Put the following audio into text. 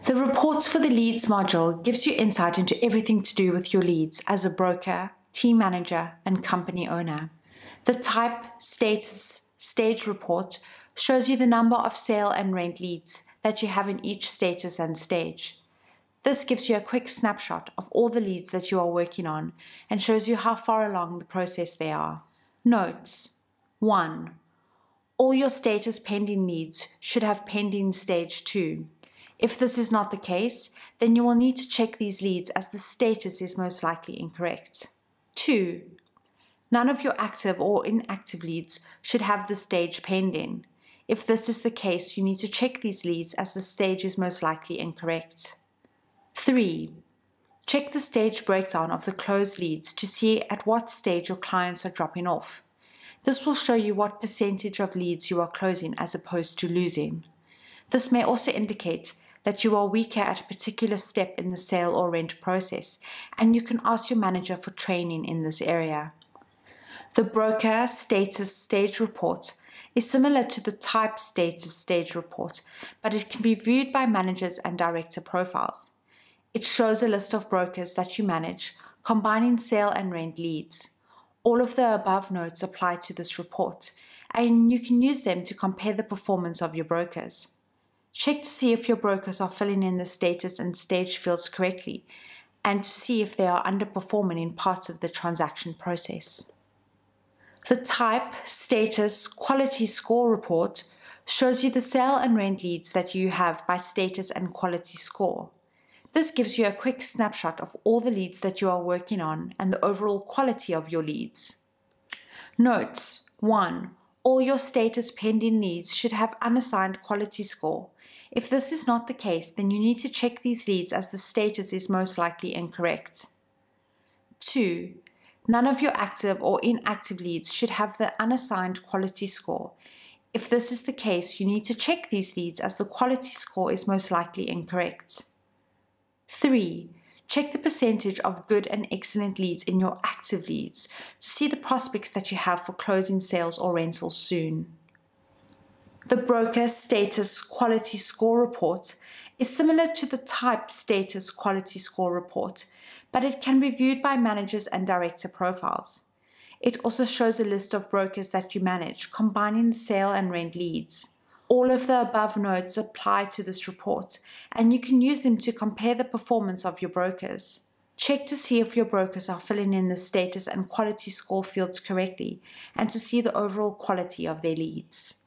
The Reports for the Leads module gives you insight into everything to do with your leads as a broker, team manager, and company owner. The Type, Status, Stage report shows you the number of sale and rent leads that you have in each status and stage. This gives you a quick snapshot of all the leads that you are working on and shows you how far along the process they are. Notes: 1. All your status pending leads should have pending stage 2. If this is not the case, then you will need to check these leads as the status is most likely incorrect. 2. None of your active or inactive leads should have the stage pending. If this is the case, you need to check these leads as the stage is most likely incorrect. 3. Check the stage breakdown of the closed leads to see at what stage your clients are dropping off. This will show you what percentage of leads you are closing as opposed to losing. This may also indicate that you are weaker at a particular step in the sale or rent process, and you can ask your manager for training in this area. The Broker Status Stage report is similar to the Type Status Stage report, but it can be viewed by managers and director profiles. It shows a list of brokers that you manage, combining sale and rent leads. All of the above notes apply to this report, and you can use them to compare the performance of your brokers. Check to see if your brokers are filling in the status and stage fields correctly, and to see if they are underperforming in parts of the transaction process. The Type, Status, Quality Score report shows you the sale and rent leads that you have by status and quality score. This gives you a quick snapshot of all the leads that you are working on and the overall quality of your leads. Notes: 1. All your status pending leads should have unassigned quality score. If this is not the case, then you need to check these leads as the status is most likely incorrect. 2. None of your active or inactive leads should have the unassigned quality score. If this is the case, you need to check these leads as the quality score is most likely incorrect. 3. Check the percentage of good and excellent leads in your active leads to see the prospects that you have for closing sales or rentals soon. The Broker Status Quality Score report is similar to the Type Status Quality Score report, but it can be viewed by managers and director profiles. It also shows a list of brokers that you manage, combining the sale and rent leads. All of the above notes apply to this report, and you can use them to compare the performance of your brokers. Check to see if your brokers are filling in the status and quality score fields correctly, and to see the overall quality of their leads.